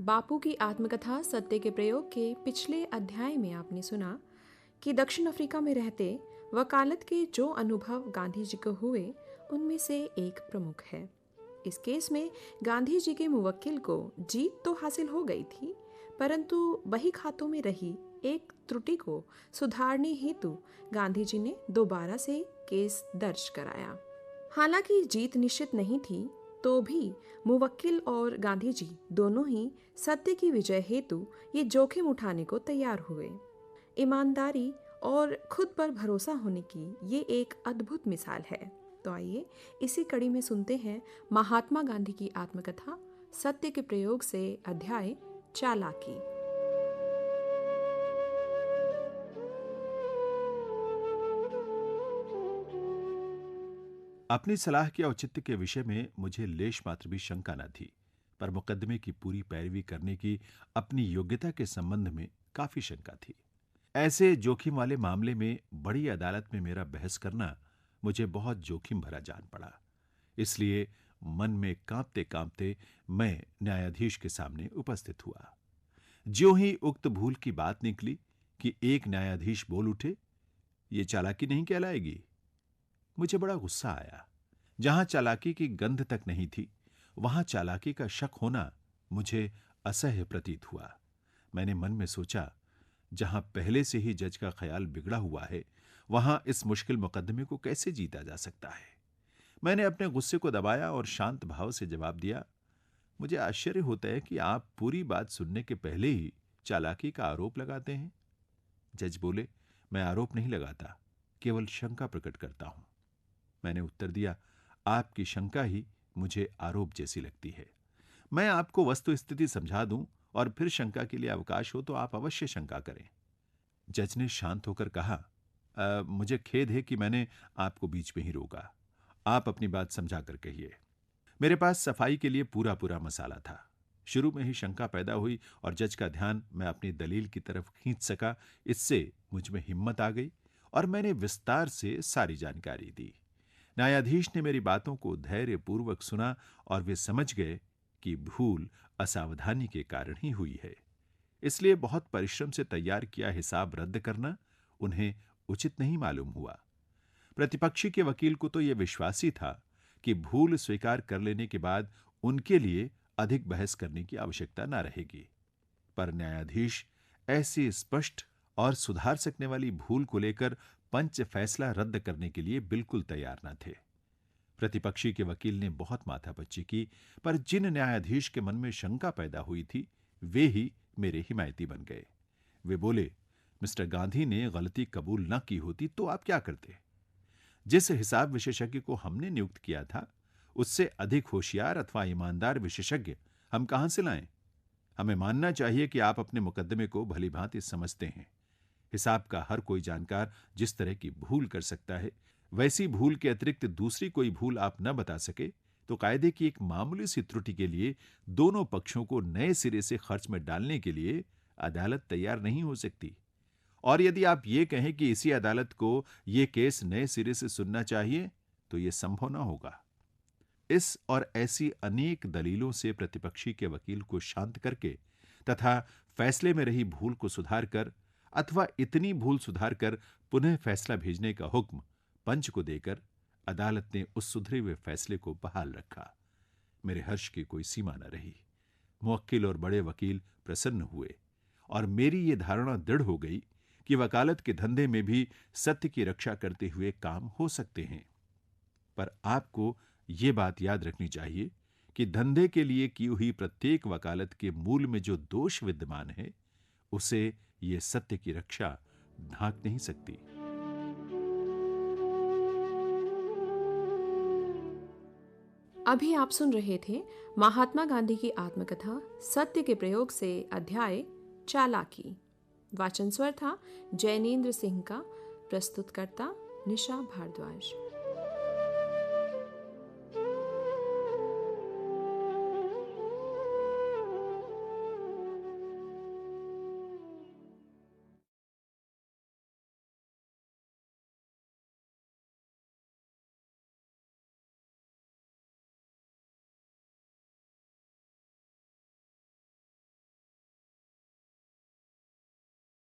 बापू की आत्मकथा सत्य के प्रयोग के पिछले अध्याय में आपने सुना कि दक्षिण अफ्रीका में रहते वकालत के जो अनुभव गांधी जी को हुए उनमें से एक प्रमुख है। इस केस में गांधी जी के मुवक्किल को जीत तो हासिल हो गई थी, परंतु बही खातों में रही एक त्रुटि को सुधारने हेतु गांधी जी ने दोबारा से केस दर्ज कराया। हालांकि जीत निश्चित नहीं थी, तो भी मुवक्किल और गांधी जी दोनों ही सत्य की विजय हेतु ये जोखिम उठाने को तैयार हुए। ईमानदारी और खुद पर भरोसा होने की ये एक अद्भुत मिसाल है। तो आइए इसी कड़ी में सुनते हैं महात्मा गांधी की आत्मकथा सत्य के प्रयोग से अध्याय चालाकी। अपनी सलाह के औचित्य के विषय में मुझे लेश मात्र भी शंका न थी, पर मुकदमे की पूरी पैरवी करने की अपनी योग्यता के संबंध में काफी शंका थी। ऐसे जोखिम वाले मामले में बड़ी अदालत में मेरा बहस करना मुझे बहुत जोखिम भरा जान पड़ा। इसलिए मन में कांपते कांपते मैं न्यायाधीश के सामने उपस्थित हुआ। ज्यों ही उक्त भूल की बात निकली कि एक न्यायाधीश बोल उठे, ये चालाकी नहीं कहलाएगी। मुझे बड़ा गुस्सा आया। जहां चालाकी की गंध तक नहीं थी, वहां चालाकी का शक होना मुझे असह्य प्रतीत हुआ। मैंने मन में सोचा, जहां पहले से ही जज का ख्याल बिगड़ा हुआ है, वहां इस मुश्किल मुकदमे को कैसे जीता जा सकता है। मैंने अपने गुस्से को दबाया और शांत भाव से जवाब दिया, मुझे आश्चर्य होता है कि आप पूरी बात सुनने के पहले ही चालाकी का आरोप लगाते हैं। जज बोले, मैं आरोप नहीं लगाता, केवल शंका प्रकट करता हूं। मैंने उत्तर दिया, आपकी शंका ही मुझे आरोप जैसी लगती है। मैं आपको वस्तु स्थिति समझा दूं और फिर शंका के लिए अवकाश हो तो आप अवश्य शंका करें। जज ने शांत होकर कहा, मुझे खेद है कि मैंने आपको बीच में ही रोका। आप अपनी बात समझा कर कहिए। मेरे पास सफाई के लिए पूरा पूरा मसाला था। शुरू में ही शंका पैदा हुई और जज का ध्यान मैं अपनी दलील की तरफ खींच सका। इससे मुझ में हिम्मत आ गई और मैंने विस्तार से सारी जानकारी दी। न्यायाधीश ने मेरी बातों को धैर्यपूर्वक सुना और वे समझ गए कि भूल असावधानी के कारण ही हुई है। इसलिए बहुत परिश्रम से तैयार किया हिसाब रद्द करना उन्हें उचित नहीं मालूम हुआ। प्रतिपक्षी के वकील को तो यह विश्वास ही था कि भूल स्वीकार कर लेने के बाद उनके लिए अधिक बहस करने की आवश्यकता न रहेगी। पर न्यायाधीश ऐसी स्पष्ट और सुधार सकने वाली भूल को लेकर पंच फैसला रद्द करने के लिए बिल्कुल तैयार न थे। प्रतिपक्षी के वकील ने बहुत माथापच्ची की, पर जिन न्यायाधीश के मन में शंका पैदा हुई थी, वे ही मेरे हिमायती बन गए। वे बोले, मिस्टर गांधी ने गलती कबूल न की होती तो आप क्या करते? जिस हिसाब विशेषज्ञ को हमने नियुक्त किया था, उससे अधिक होशियार अथवा ईमानदार विशेषज्ञ हम कहां से लाएं? हमें मानना चाहिए कि आप अपने मुकदमे को भली भांति समझते हैं। हिसाब का हर कोई जानकार जिस तरह की भूल कर सकता है, वैसी भूल के अतिरिक्त दूसरी कोई भूल आप न बता सके तो कायदे की एक मामूली सी त्रुटि के लिए दोनों पक्षों को नए सिरे से खर्च में डालने के लिए अदालत तैयार नहीं हो सकती। और यदि आप ये कहें कि इसी अदालत को ये केस नए सिरे से सुनना चाहिए, तो ये संभव न होगा। इस और ऐसी अनेक दलीलों से प्रतिपक्षी के वकील को शांत करके तथा फैसले में रही भूल को सुधार कर अथवा इतनी भूल सुधार कर पुनः फैसला भेजने का हुक्म पंच को देकर अदालत ने उस सुधरे हुए फैसले को बहाल रखा। मेरे हर्ष की कोई सीमा न रही। मुवक्किल और बड़े वकील प्रसन्न हुए और मेरी ये धारणा दृढ़ हो गई कि वकालत के धंधे में भी सत्य की रक्षा करते हुए काम हो सकते हैं। पर आपको ये बात याद रखनी चाहिए कि धंधे के लिए की हुई प्रत्येक वकालत के मूल में जो दोष विद्यमान है, उसे ये सत्य की रक्षा ढांक नहीं सकती। अभी आप सुन रहे थे महात्मा गांधी की आत्मकथा सत्य के प्रयोग से अध्याय चालाकी। वाचन स्वर था जैनेन्द्र सिंह का। प्रस्तुतकर्ता निशा भारद्वाज।